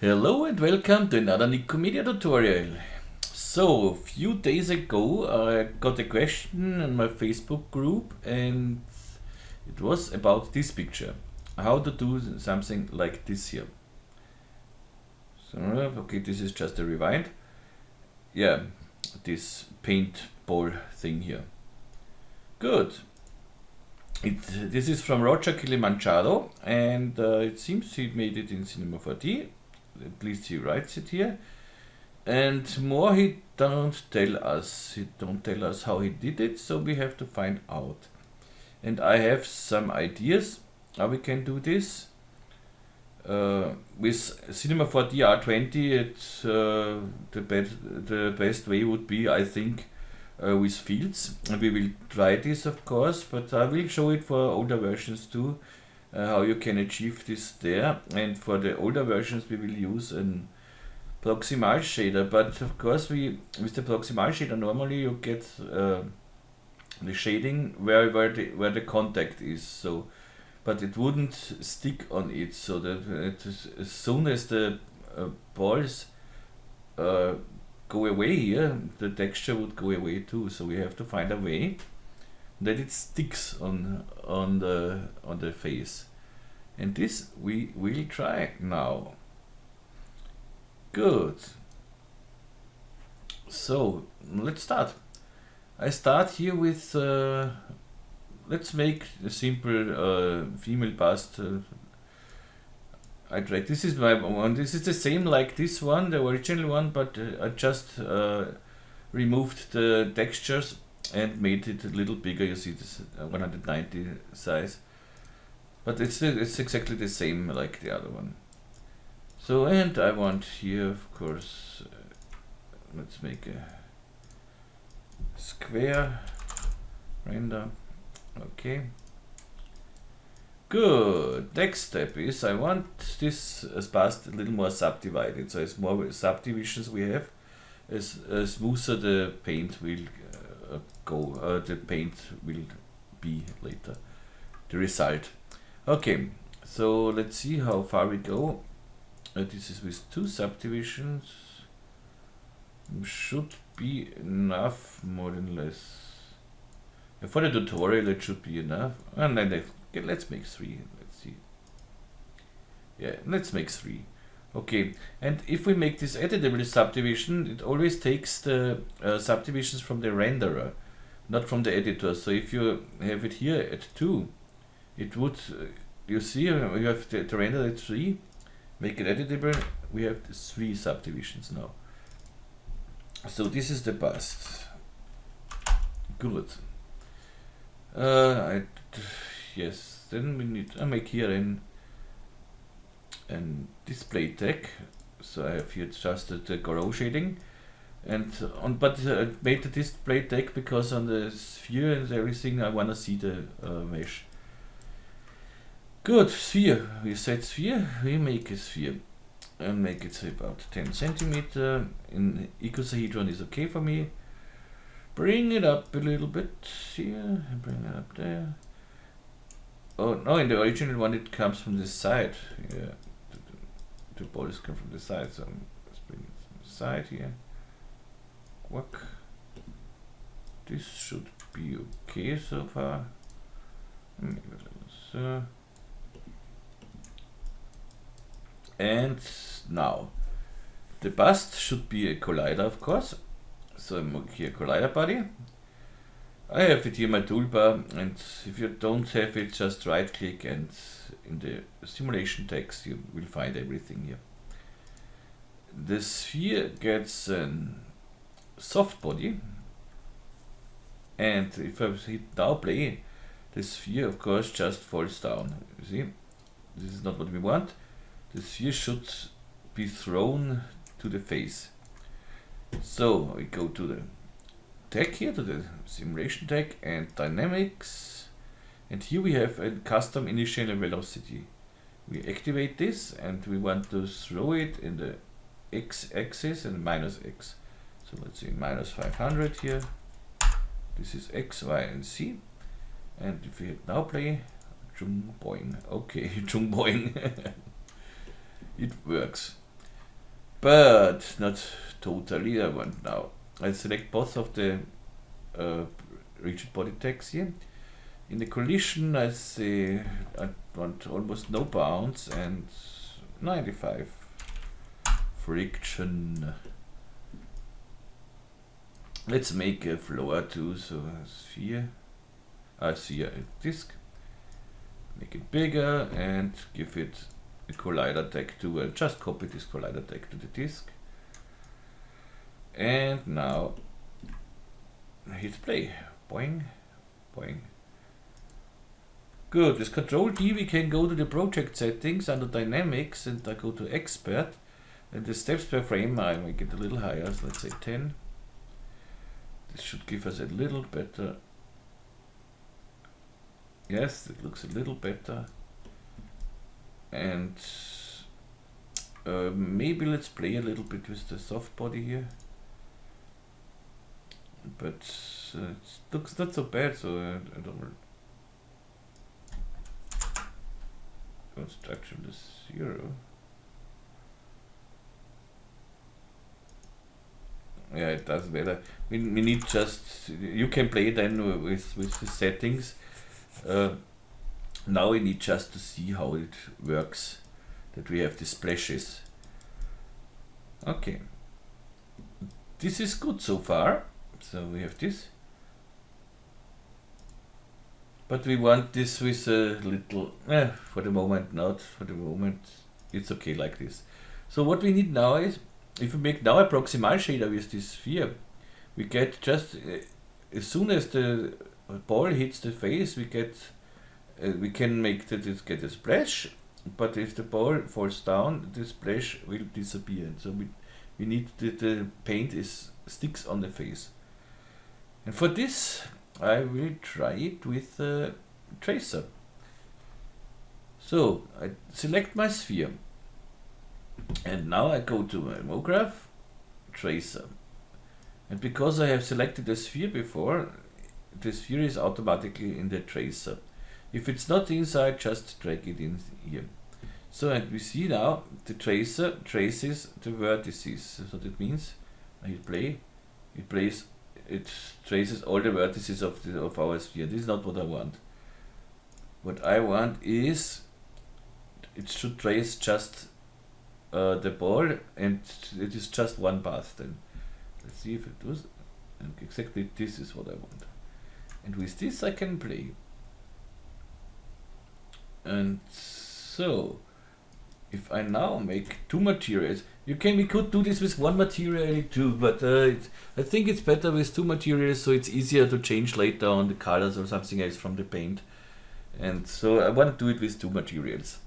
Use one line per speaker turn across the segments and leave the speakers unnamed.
Hello and welcome to another Nikomedia tutorial. So, a few days ago I got a question in my Facebook group and it was about this picture. How to do something like this here. So, okay, this is just a rewind. Yeah, this paintball thing here. Good. This is from rogerkilimanjaro and it seems he made it in Cinema 4D. At least he writes it here, and more he don't tell us. He don't tell us how he did it, so we have to find out. And I have some ideas how we can do this. With Cinema 4D R20, the best way would be, I think, with fields. And we will try this, of course, but I will show it for older versions too. How you can achieve this there, and for the older versions we will use an proximal shader, but of course with the proximal shader normally you get the shading where the contact is, so but it wouldn't stick on it, so that as soon as the balls go away here, the texture would go away too, so we have to find a way that it sticks on the face, and this we will try now. Good. So let's start. I start here with let's make a simple female bust. I tried. This is my one. This is the same like this one, the original one, but I just removed the textures and made it a little bigger. You see this 190 size, but it's exactly the same like the other one. So, and I want here, of course, let's make a square render. Okay, good. Next step is I want this Spaß a little more subdivided, so as more subdivisions we have, as smoother the paint will the paint will be later, the result. Okay, so let's see how far we go. This is with 2 subdivisions. Should be enough, more than less. For the tutorial it should be enough. And then let's make 3. Let's see. Yeah, let's make 3. Okay, and if we make this editable subdivision, it always takes the subdivisions from the renderer, not from the editor. So if you have it here at 2, it would, you see, you have the render at 3, make it editable, we have 3 subdivisions now. So this is the bust. Good. Yes, then we need, I make here an display tag, so I have here just the grow shading, and but I made the display tag because on the sphere and everything I wanna see the mesh. Good, sphere. We set sphere. We make a sphere and make it about 10 centimeter. In icosahedron is okay for me. Bring it up a little bit here and bring it up there. Oh no, in the original one it comes from the side. Yeah. The balls come from the side, so let's bring it from the side here. Quack. This should be okay so far. So. And now the bust should be a collider, of course. So I make here collider body. I have it here in my toolbar, and if you don't have it, just right click and in the simulation text you will find everything here. The sphere gets a soft body, and if I hit now play, the sphere of course just falls down. You see, this is not what we want. The sphere should be thrown to the face. So we go to the tag here, to the simulation tag and dynamics, and here we have a custom initial velocity. We activate this and we want to throw it in the x-axis and -x. So let's say -500 here. This is x, y and z, and if we hit now play, boing. Okay, boing. It works. but not totally. I want now. I select both of the rigid body tags here. In the collision, I say I want almost no bounce and 95 friction. Let's make a floor too, so sphere, sphere disk. Make it bigger and give it a collider tag too. I'll just copy this collider tag to the disk. And now hit play. Boing, boing. Good. With Control D we can go to the project settings under Dynamics and I go to Expert. And the steps per frame I make it a little higher, so let's say 10. This should give us a little better. Yes, it looks a little better. And maybe let's play a little bit with the soft body here. But it looks not so bad, so I don't know. Construction is 0. Yeah, it doesn't matter. We need just, you can play then with the settings. Now we need just to see how it works, that we have the splashes. Okay, this is good so far. So we have this, but we want this with a little, for the moment not, for the moment it's okay like this. So what we need now is, if we make now a proximal shader with this sphere, we get just, as soon as the ball hits the face, we get, we can make that it get a splash, but if the ball falls down, the splash will disappear. And so we need the paint sticks on the face. And for this, I will try it with a tracer. So I select my sphere. And now I go to my MoGraph, tracer. And because I have selected the sphere before, the sphere is automatically in the tracer. If it's not inside, just drag it in here. So and we see now the tracer traces the vertices. So that means I hit play, it traces all the vertices of our sphere. This is not what I want. What I want is it should trace just the ball, and it is just one path. Then let's see if it does. And exactly this is what I want. And with this I can play. And so if I now make two materials, we could do this with one material too, but I think it's better with two materials, so it's easier to change later on the colors or something else from the paint. And so I want to do it with two materials.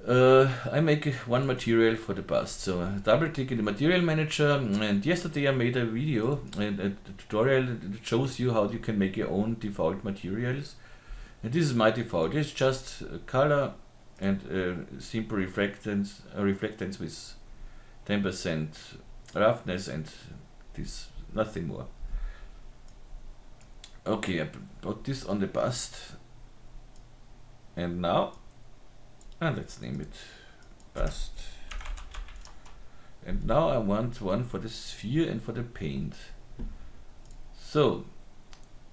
I make one material for the bust, so I double click in the material manager, and yesterday I made a video and a tutorial that shows you how you can make your own default materials. And this is my default. It's just a color and simple reflectance with 10% roughness and this, nothing more. Okay, I put this on the bust, and now, let's name it bust. And now I want one for the sphere and for the paint. So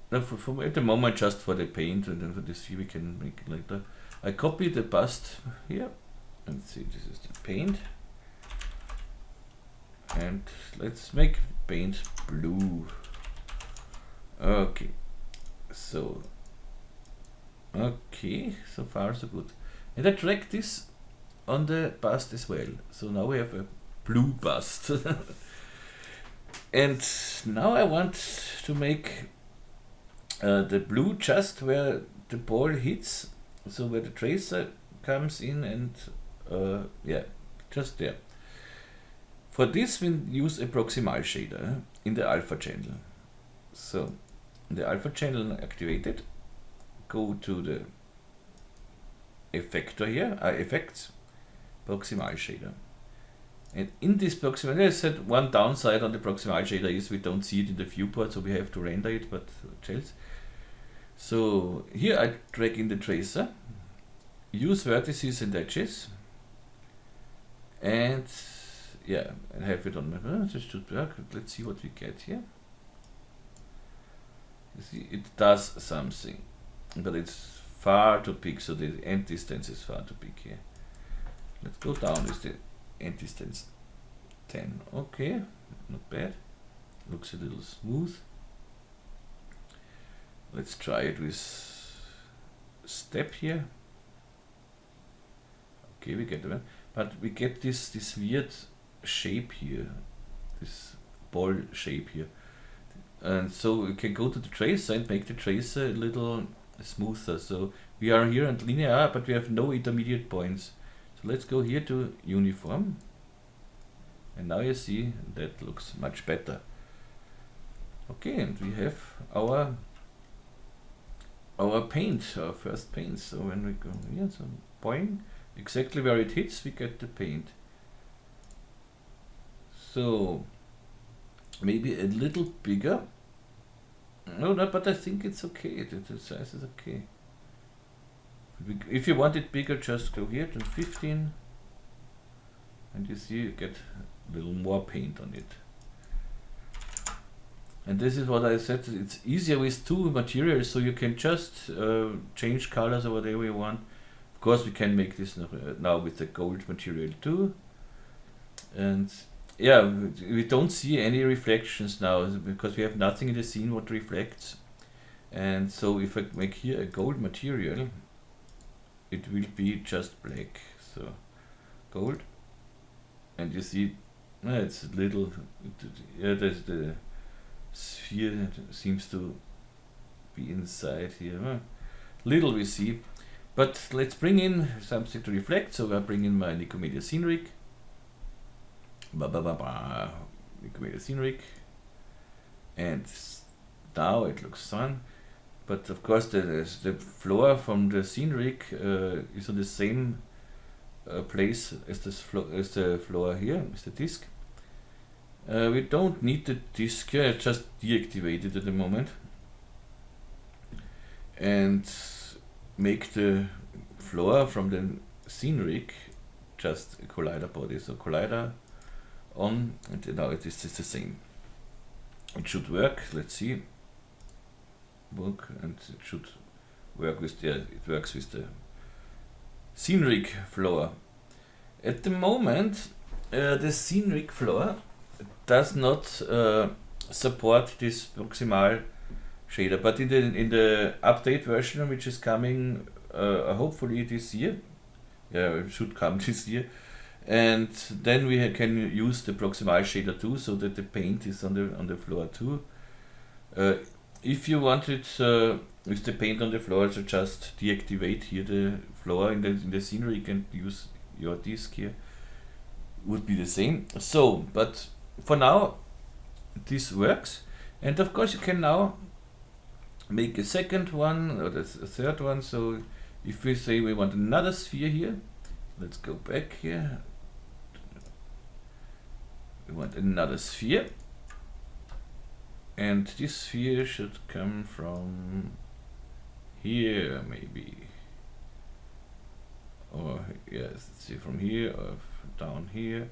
for at the moment just for the paint, and then for the sphere we can make it later. I copy the bust here and see, this is the paint, and let's make paint blue. Okay, so okay, so far so good. And I drag this on the bust as well, so now we have a blue bust. And now I want to make the blue just where the ball hits, so where the tracer comes in, and yeah, just there. For this we use a proximal shader in the alpha channel. So the alpha channel activated, go to the effector here, effects, proximal shader. And in this proximal, I said one downside on the proximal shader is we don't see it in the viewport, so we have to render it, but else. So here I drag in the tracer, use vertices and edges, and yeah, I have it on my, this should work. Let's see what we get here. You see, it does something, but it's far too big, so the end distance is far too big here. Let's go down with the end distance 10. Okay, not bad. Looks a little smooth. Let's try it with step here. Okay, we get the one, but we get this weird shape here, this ball shape here, and so we can go to the tracer and make the tracer a little smoother. So we are here at linear, but we have no intermediate points. So let's go here to uniform, and now you see that looks much better. Okay, and we have our paint, our first paint. So when we go here, so boing, exactly where it hits, we get the paint. So maybe a little bigger. No, but I think it's okay. The size is okay. If you want it bigger, just go here to 15, and you see you get a little more paint on it. And this is what I said, it's easier with two materials, so you can just change colors or whatever you want. Of course we can make this now with the gold material too. And yeah, we don't see any reflections now because we have nothing in the scene what reflects. And so if I make here a gold material, it will be just black. So gold, and you see it's a little, yeah, there's the sphere seems to be inside here. Little we see, but let's bring in something to reflect. So I bring in my Nikomedias Scene Rig. Nikomedias Scene Rig, and now it looks fun. But of course the floor from the scene rig is on the same place as the floor here, as the disc. We don't need the disc here, I just deactivated at the moment. And make the floor from the scene rig just a collider body. So collider on, and now it is just the same. It should work, let's see. Work, and it should work with the, it works with the scene rig floor. At the moment, the scene rig floor does not support this proximal shader, but in the update version, which is coming hopefully this year, yeah, it should come this year, and then we can use the proximal shader too, so that the paint is on the floor too. If you want it with the paint on the floor, so just deactivate here the floor in the scene rig and use your disc here. Would be the same. So, but for now, this works, and of course you can now make a second one or a third one. So, if we say we want another sphere here, let's go back here. We want another sphere. And this sphere should come from here, maybe. Or yes, let's see, from here or down here.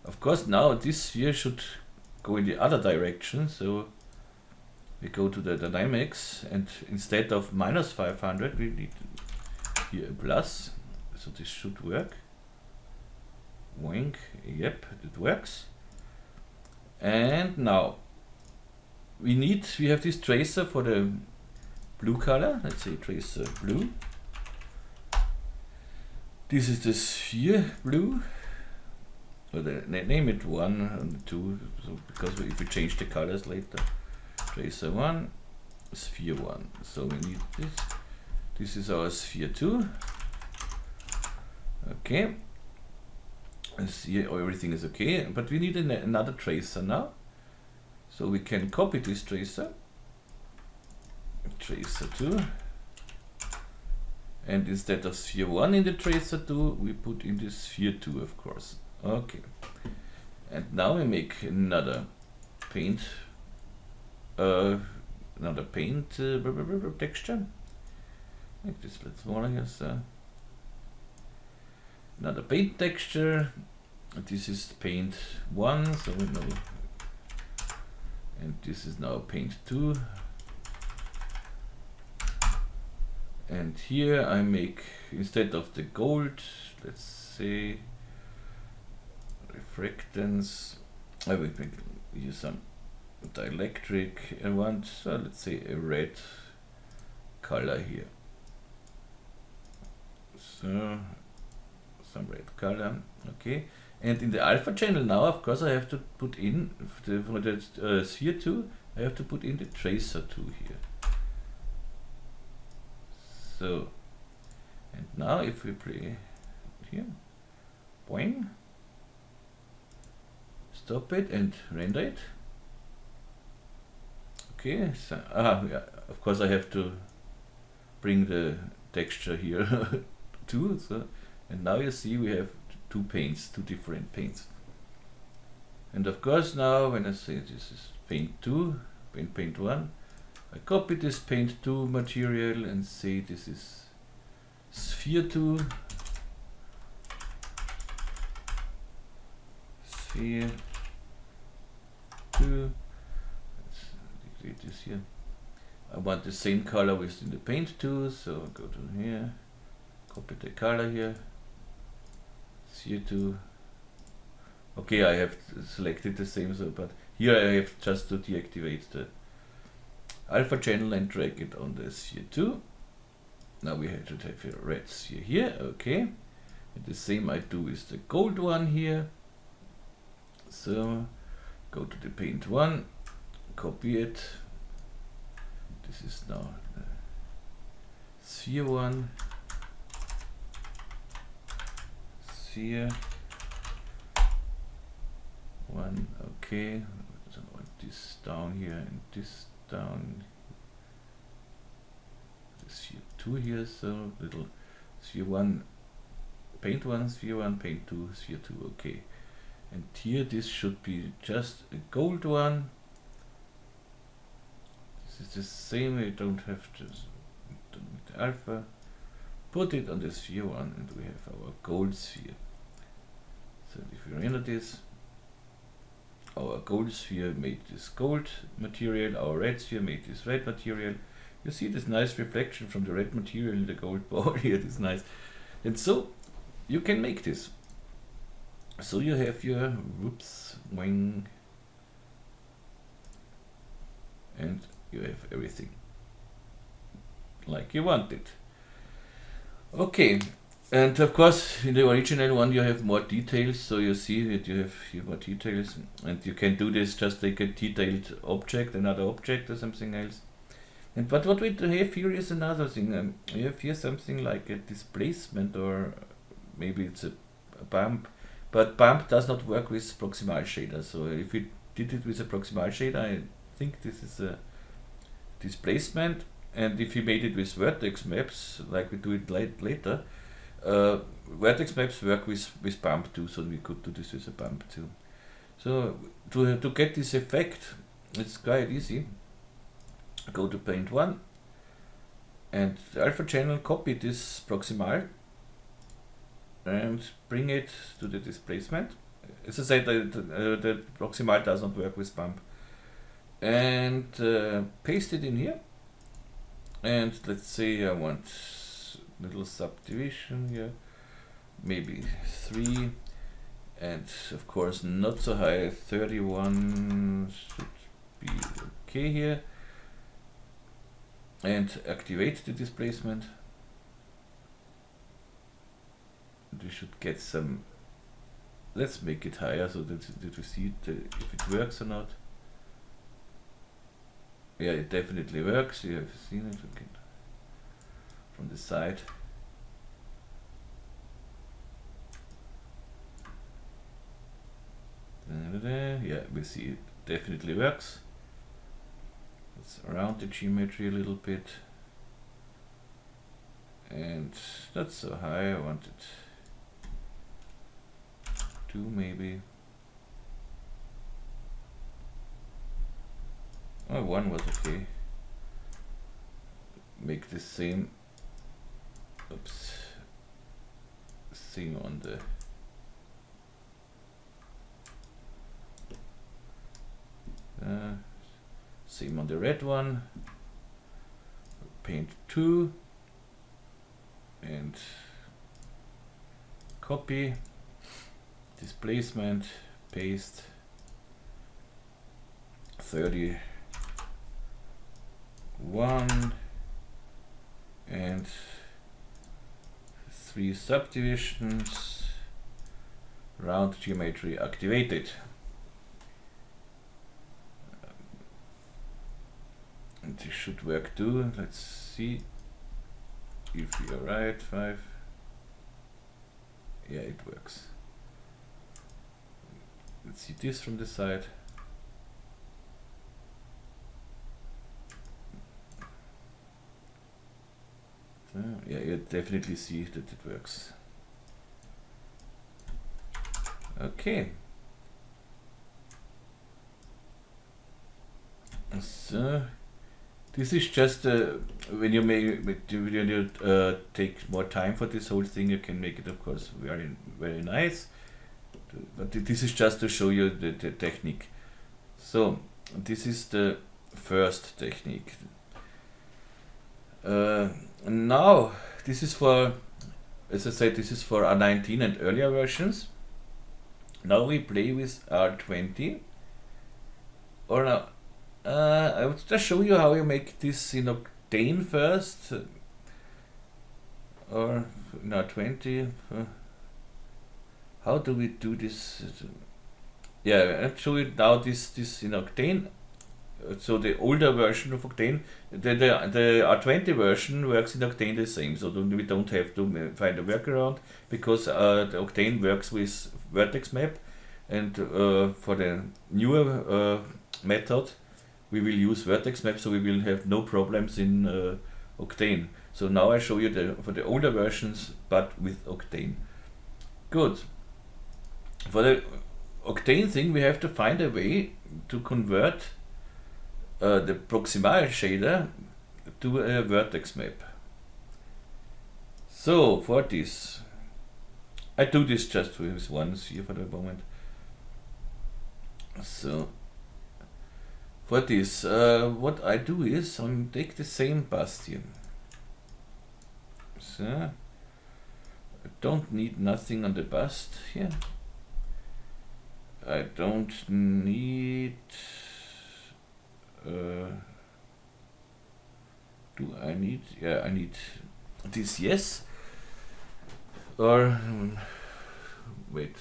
Of course, now this sphere should go in the other direction. So we go to the dynamics, and instead of -500, we need here a plus. So this should work. Wink, yep, it works. And now we have this tracer for the blue color. Let's say tracer blue. This is the sphere blue. Or name it 1 and 2, so because if we change the colors later. Tracer 1, sphere 1. So we need this. This is our sphere 2. Okay. See, everything is okay, but we need another tracer now. So we can copy this tracer, tracer 2, and instead of sphere 1 in the tracer 2, we put in the sphere 2, of course. Okay, and now we make another paint, texture. Make this a little smaller here. So another paint texture, this is paint 1, so we know, and this is now paint 2. And here I make, instead of the gold, let's say refractance, I will use some dielectric. I want, let's say, a red color here. So some red color, okay. And in the alpha channel now, of course, I have to put in for the sphere 2. I have to put in the tracer 2 here. So, and now if we play here, boing, stop it and render it. Okay, so, yeah, of course I have to bring the texture here too. So, and now you see we have two paints, two different paints. And of course now when I say this is paint 2, paint 1, I copy this paint 2 material and say this is sphere 2, sphere 2. Let's delete this here. I want the same color within the paint 2, so I go to here, copy the color here, sphere 2. Okay, I have selected the same, so but here I have just to deactivate the alpha channel and drag it on the sphere 2. Now we have to have a red sphere here, okay. And the same I do with the gold one here. So go to the paint 1, copy it. This is now the sphere 1, sphere 1, okay. So I want this down here and this down, sphere 2 here, so little sphere 1, paint 1, sphere 1, paint 2, sphere 2, okay. And here this should be just a gold one. This is the same, we don't have to with the alpha. Put it on the sphere 1 and we have our gold sphere. So if we render this, our gold sphere made this gold material, our red sphere made this red material. You see this nice reflection from the red material in the gold ball here, this is nice. And so you can make this. So you have your whoops wing and you have everything like you want it. Okay. And of course, in the original one you have more details, so you see that you have here more details, and you can do this just like a detailed object, another object or something else. And but what we have here is another thing. We have here something like a displacement, or maybe it's a bump, but bump does not work with proximal shader. So if we did it with a proximal shader, I think this is a displacement, and if we made it with vertex maps, like we do it later. Vertex maps work with bump too, so we could do this with a bump too. So to get this effect, it's quite easy. Go to paint 1 and the alpha channel, copy this proximal and bring it to the displacement. As I said, the proximal does not work with bump. And paste it in here. And let's say I want little subdivision here, maybe 3, and of course not so high, 31 should be okay here, and activate the displacement. And we should get some, let's make it higher so that we see it, if it works or not. Yeah, it definitely works. You have seen it. We can from the side. Yeah, we see it definitely works. Let's around the geometry a little bit. And not so high, I want it 2 maybe. Oh, 1 was okay. Make the same, oops, thing on the Same on the red one. Paint 2 and copy, displacement, paste 31 and 3 subdivisions, round geometry activated. And this should work too. Let's see if we are right. 5. Yeah, it works. Let's see this from the side. So, yeah, you definitely see that it works. Okay. So this is just when you take more time for this whole thing, you can make it, of course, very nice. But this is just to show you the technique. So this is the first technique. Now this is for, as I said, this is for R19 and earlier versions. Now we play with R20. Or now, I would just show you how you make this in Octane first. Or in R20. How do we do this? Yeah, I'll show you now this in Octane. So the older version of Octane, the R20 version works in Octane the same, so we don't have to find a workaround, because the Octane works with Vertex Map, and for the newer method we will use Vertex Map, so we will have no problems in Octane. So now I show you for the older versions, but with Octane. Good. For the Octane thing, we have to find a way to convert the proximal shader to a vertex map. So for this, I do this just with once here for the moment. So for this, what I do is I take the same bastion. So I don't need nothing on the bust here. I don't need. Do I need? Yeah, I need this. Yes. Or wait.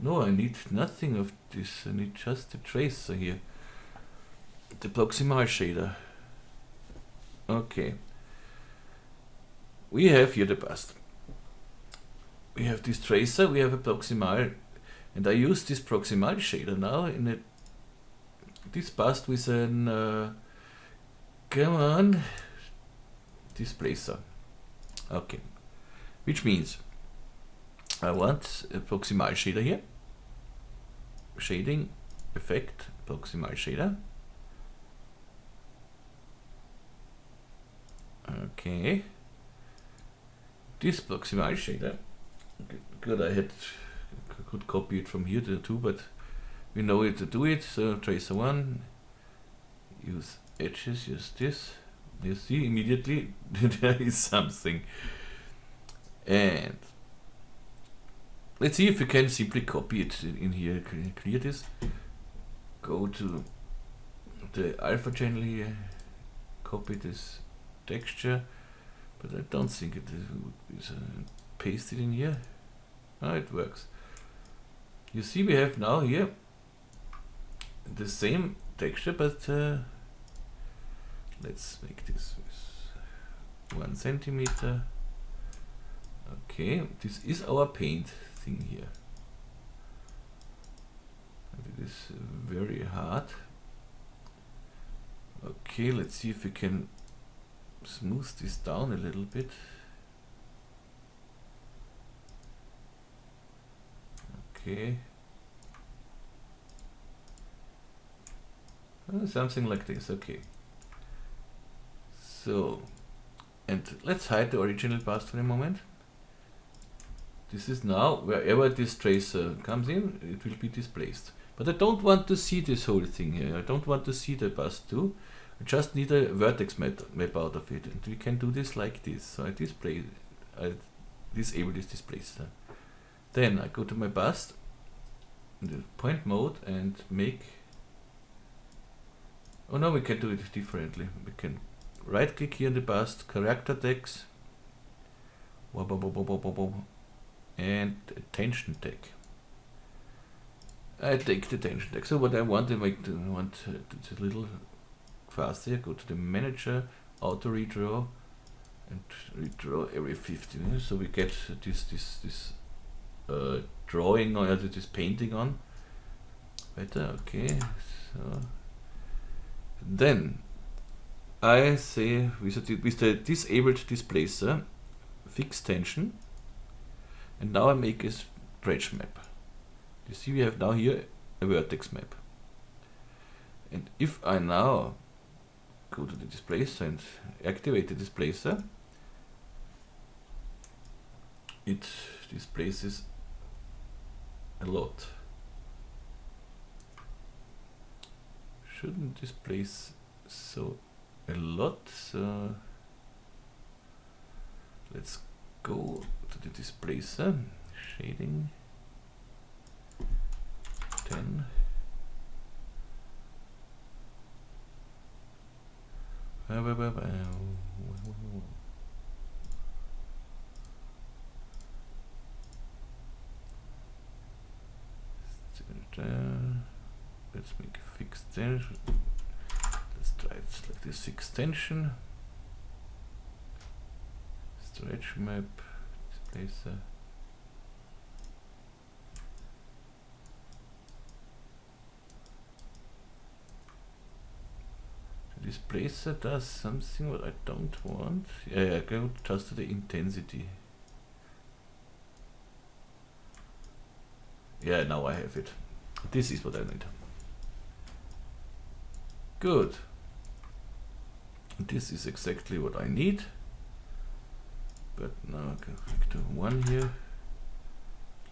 No, I need nothing of this. I need just the tracer here. The proximal shader. Okay. We have here the bust. We have this tracer. We have a proximal. And I use this proximal shader now in this bust with an displacer. Okay, which means I want a proximal shader here. Shading effect proximal shader. Okay, this proximal shader. Good, I could copy it from here too, but we know it to do it. So tracer 1, use edges, use this. You see immediately there is something. And let's see if we can simply copy it in here. Clear this. Go to the alpha channel here. Copy this texture, but I don't think it is. Paste it in here. Oh, it works. You see, we have now here the same texture, but let's make this with 1 centimeter. Okay, this is our paint thing here. And it is very hard. Okay, let's see if we can smooth this down a little bit. Okay. Something like this. Okay. So, and let's hide the original bust for a moment. This is now, wherever this tracer comes in, it will be displaced. But I don't want to see this whole thing here. I don't want to see the bust too. I just need a vertex map out of it, and we can do this like this. So I disable this displacer. Then I go to my bust, in the point mode, and make. Oh no, we can do it differently. We can right click here in the bust, character text, and tension tag. I take the tension tag. So what I want, I want it's a little faster. Go to the manager, auto redraw, and redraw every 50 minutes. So we get this drawing or this painting on. Better, okay. So then I say with the disabled displacer, fix tension, and now I make a stretch map. You see we have now here a vertex map. And if I now go to the displacer and activate the displacer, it displaces a lot. Shouldn't displace so a lot, so let's go to the displacer, shading 10. Let's make a fixed tension. Let's try it like this, fixed tension. Stretch map, displacer. The displacer does something what I don't want. Yeah, go just to the intensity. Yeah, now I have it. This is what I need. Good. This is exactly what I need. But now I can click to 1 here.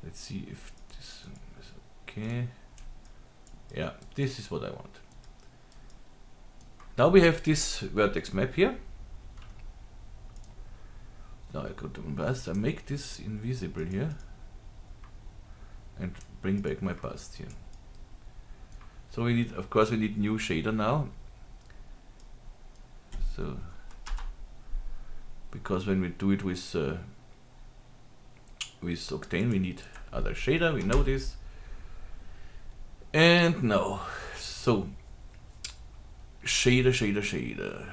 Let's see if this is okay. Yeah, this is what I want. Now we have this vertex map here. Now I go to bust, I make this invisible here and bring back my bust here. So we need, of course, we need new shader now. So because when we do it with Octane, we need other shader. We know this. And now, so shader.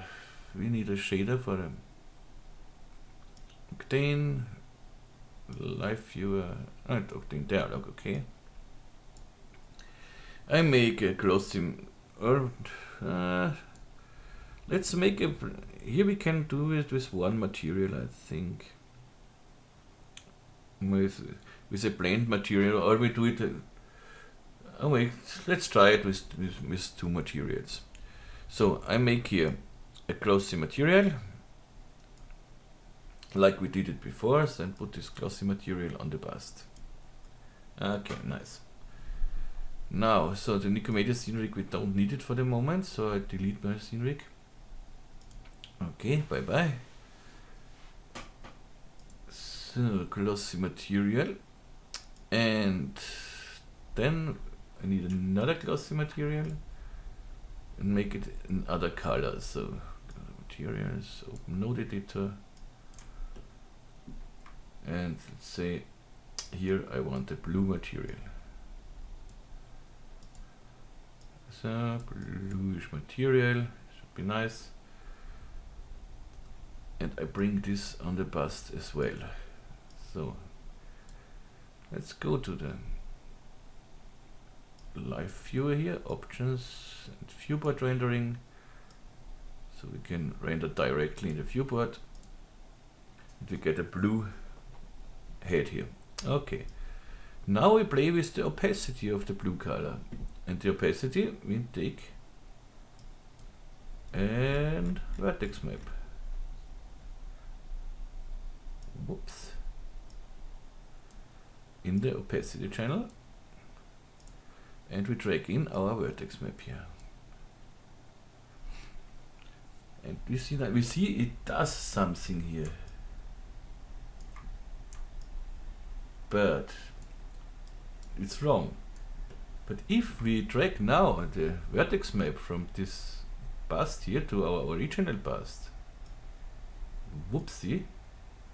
We need a shader for Octane live viewer. Octane dialog. Okay. I make a glossy, or let's make a. Here we can do it with one material, I think. With a blend material, or we do it. Oh wait, let's try it with two materials. So I make here a glossy material, like we did it before, so and put this glossy material on the bust. Okay, nice. Now, so the Nikomedias Scene Rig, we don't need it for the moment, so I delete my scene rig. Okay, bye bye. So glossy material, and then I need another glossy material and make it in other colors. So materials, open node editor, and let's say here I want a blue material. So bluish material should be nice, and I bring this on the bust as well. So let's go to the live viewer here, options and viewport rendering, so we can render directly in the viewport and we get a blue head here. Okay, now we play with the opacity of the blue color, and the opacity we take and vertex map. Whoops. In the opacity channel, and we drag in our vertex map here. And we see it does something here. But it's wrong. But if we drag now the vertex map from this bust here to our original bust, whoopsie,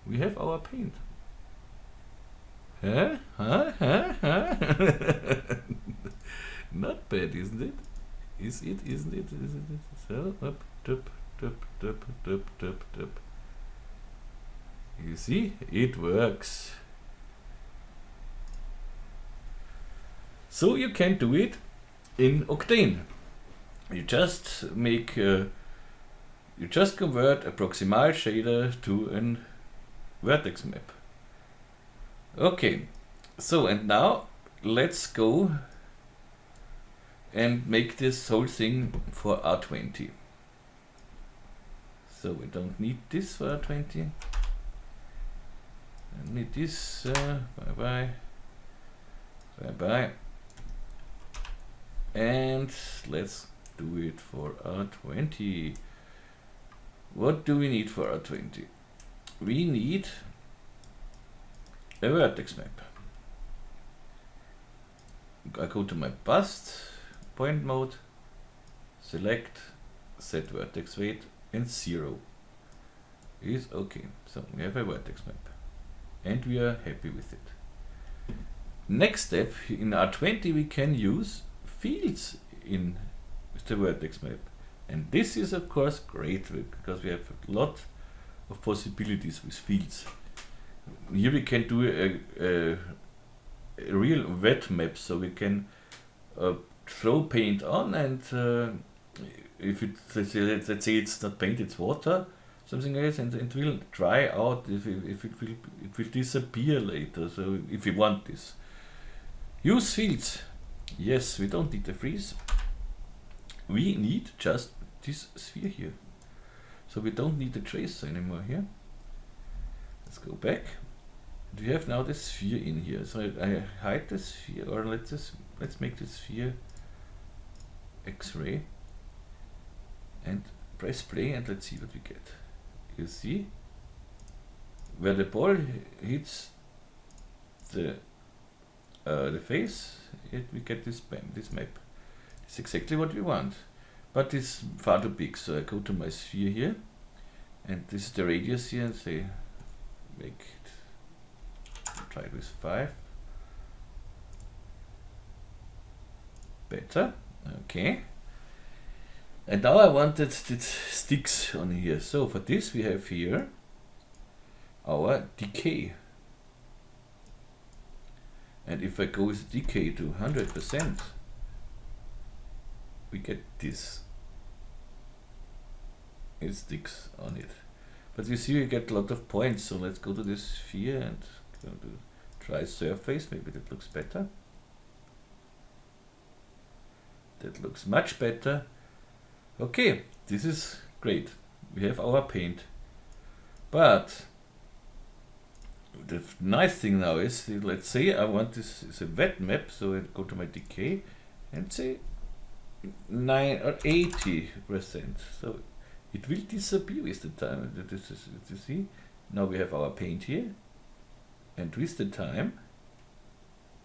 we have our paint. Huh? Not bad, isn't it? Isn't it? So, up, up. You see, it works. So you can do it in Octane. You just make, you just convert a proximal shader to a vertex map. Okay, so and now let's go and make this whole thing for R20. So we don't need this for R20. I need this. Bye bye. And let's do it for R20. What do we need for R20? We need a vertex map. I go to my bust, point mode, select, set vertex weight, and 0 is okay. So we have a vertex map and we are happy with it. Next step, in R20 we can use fields in the vertex map, and this is of course great because we have a lot of possibilities with fields. Here we can do a real wet map, so we can throw paint on, and if it, let's say it's not paint, it's water, something else, and it will dry out. If it will disappear later. So if we want this, use fields. Yes, we don't need the freeze. We need just this sphere here. So we don't need the tracer anymore here. Let's go back. We have now the sphere in here. So I hide the sphere, or let's make the sphere X-ray and press play, and let's see what we get. You see where the ball hits the face, we get this map. It's exactly what we want, but it's far too big. So I go to my sphere here, and this is the radius here, and say make it, try it with 5. Better. Okay. And now I wanted it sticks on here. So for this we have here our decay. And if I go with decay to 100%, we get this. It sticks on it. But you see we get a lot of points, so let's go to this sphere and go to try surface. Maybe that looks better. That looks much better. Okay, this is great. We have our paint. But the nice thing now is, let's say I want this is a wet map, so I go to my decay and say 9 or 80%. So it will disappear with the time. This is, you see, now we have our paint here, and with the time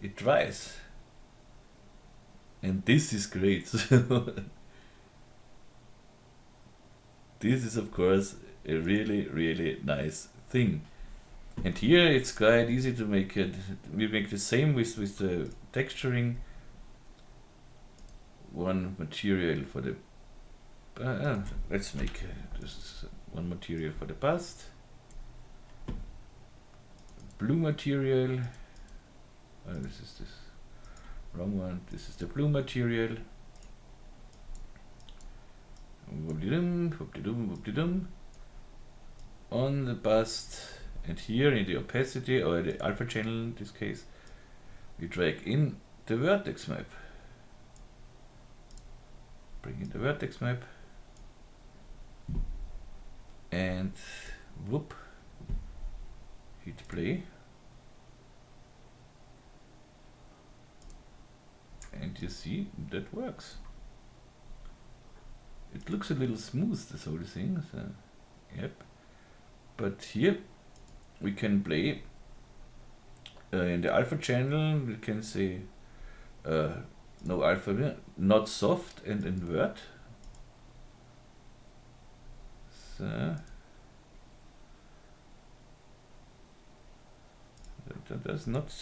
it dries. And this is great. This is of course a really nice thing. And here it's quite easy to make it. We make the same with the texturing. One material for the let's make just one material for the bust. Blue material. This is this wrong one. This is the blue material. On the bust, and here in the opacity, or the alpha channel in this case, we drag in the vertex map. Bring in the vertex map, and whoop, hit play, and And you see, that works. It looks a little smooth, this whole thing, so, yep. But here we can play in the alpha channel, we can say no alpha, not soft, and invert. So does nothing.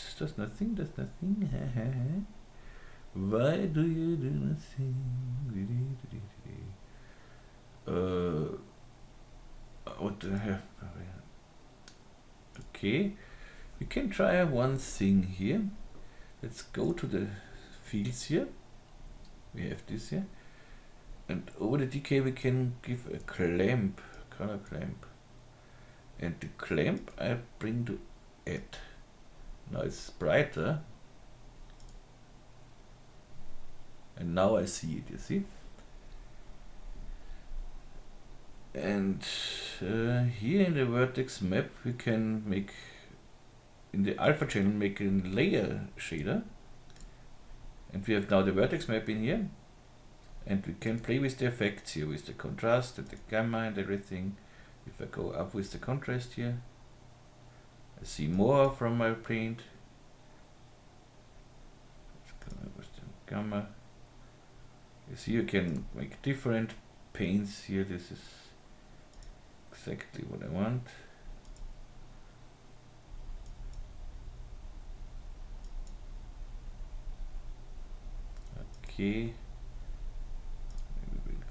Why do you do nothing? What the hell? Okay, we can try one thing here. Let's go to the fields here. We have this here, and over the decay we can give a clamp, color clamp, and the clamp I bring to add. Now it's brighter, and now I see it, you see. And here in the Vertex Map we can make, in the alpha channel, make a layer shader, and we have now the Vertex Map in here, and we can play with the effects here, with the contrast and the gamma and everything. If I go up with the contrast here, I see more from my paint. Let's go with the gamma. You see, you can make different paints here. This is exactly what I want. Okay.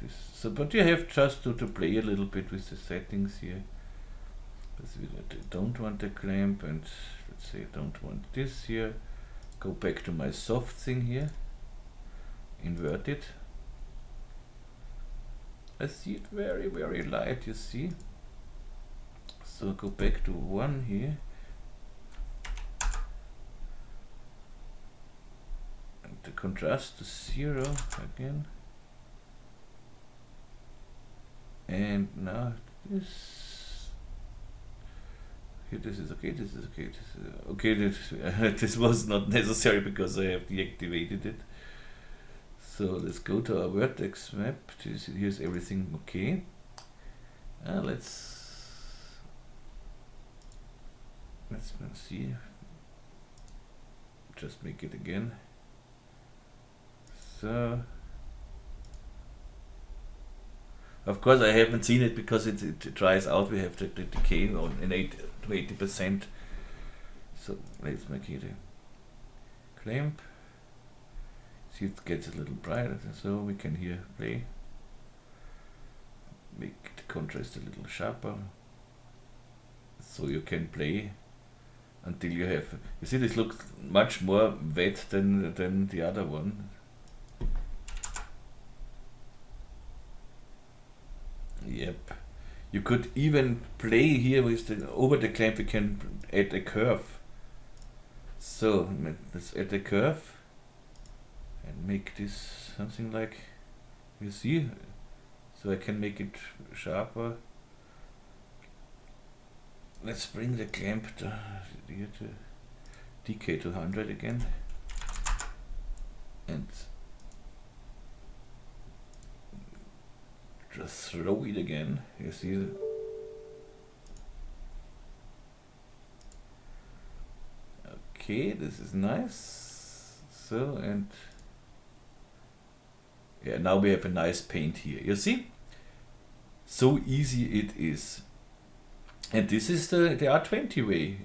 This. So, but you have just to play a little bit with the settings here. Because we don't want the clamp, and let's say I don't want this here. Go back to my soft thing here. Invert it. I see it very, very light, you see. So go back to 1 here. And the contrast to 0 again. And now this. Here, this is okay, this is okay, this is okay. This was not necessary because I have deactivated it. So let's go to our Vertex Map. Here's everything okay. Let's see. Just make it again. So, of course I haven't seen it because it dries out. We have the decay on in 8 to 80%. So let's make it a clamp. See, it gets a little brighter, so we can here play. Make the contrast a little sharper, so you can play until you have. You see, this looks much more wet than the other one. Yep. You could even play here with the over the clamp. We can add a curve. So let's add a curve. And make this something like, you see, so I can make it sharper. Let's bring the clamp to decay to 100 again, and just throw it again. You see, okay, this is nice. So, and yeah, now we have a nice paint here. You see? So easy it is. And this is the R20 way.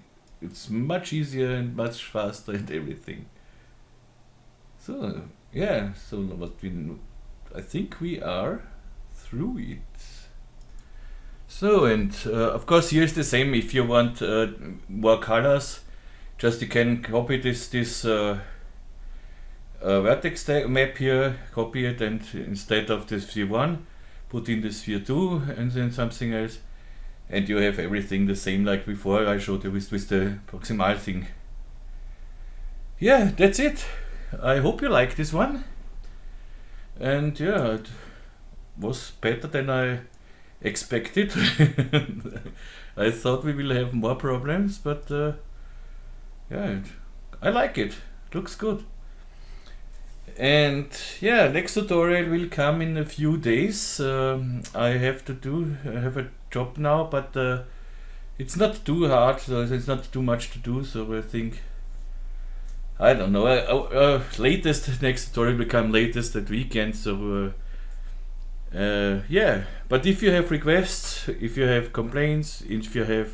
It's much easier and much faster and everything. So, yeah, so I think we are through it. So, and of course here's the same. If you want more colors, just you can copy this Vertex map here, copy it, and instead of the sphere 1, put in the sphere 2 and then something else, and you have everything the same like before I showed you with the proximal thing. Yeah, that's it. I hope you like this one, and yeah, it was better than I expected. I thought we will have more problems, but yeah, I like it. Looks good. And yeah, next tutorial will come in a few days. I have a job now, but it's not too hard, so it's not too much to do, so I think, I don't know, latest next tutorial will come latest at weekend, so yeah. But if you have requests, if you have complaints, if you have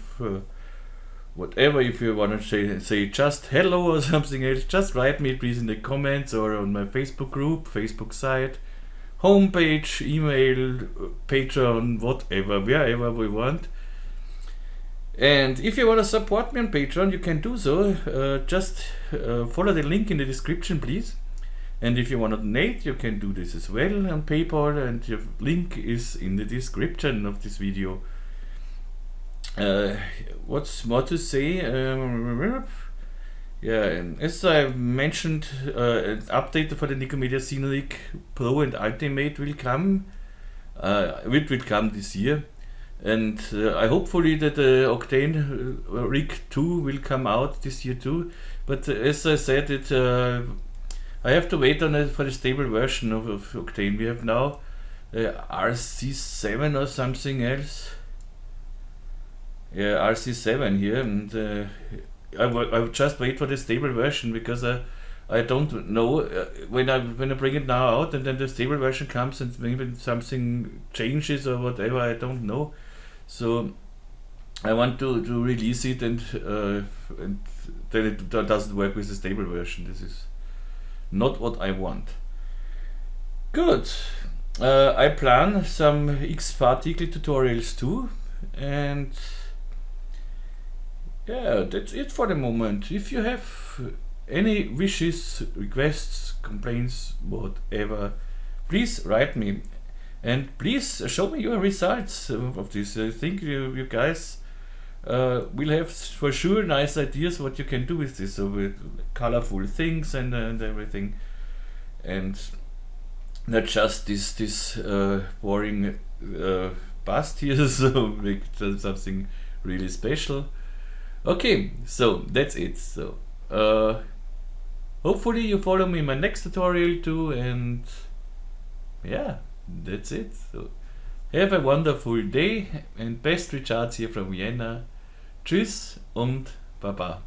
whatever, if you want to say just hello or something else, just write me please in the comments or on my Facebook group, Facebook site, homepage, email, Patreon, whatever, wherever we want. And if you want to support me on Patreon, you can do so. Just follow the link in the description, please. And if you want to donate, you can do this as well on PayPal, and the link is in the description of this video. What's more to say? Yeah, as I mentioned, an update for the Nikomedias Scene Rig Pro and Ultimate will come. It will come this year, and I hopefully that the Octane Rig 2 will come out this year too. But as I said, I have to wait on it for the stable version of Octane. We have now RC7 or something else. Yeah, RC7 here, and I would just wait for the stable version, because I don't know when I bring it now out and then the stable version comes and maybe something changes or whatever, I don't know. So I want to release it, and then it doesn't work with the stable version. This is not what I want. Good. I plan some X-particle tutorials too, and yeah, that's it for the moment. If you have any wishes, requests, complaints, whatever, please write me, and please show me your results of this. I think you guys will have for sure nice ideas what you can do with this, so with colorful things and everything, and not just this boring bust here, so make something really special. Okay, so that's it. So hopefully you follow me in my next tutorial too, and yeah, that's it. So have a wonderful day and best regards here from Vienna. Tschüss und Baba.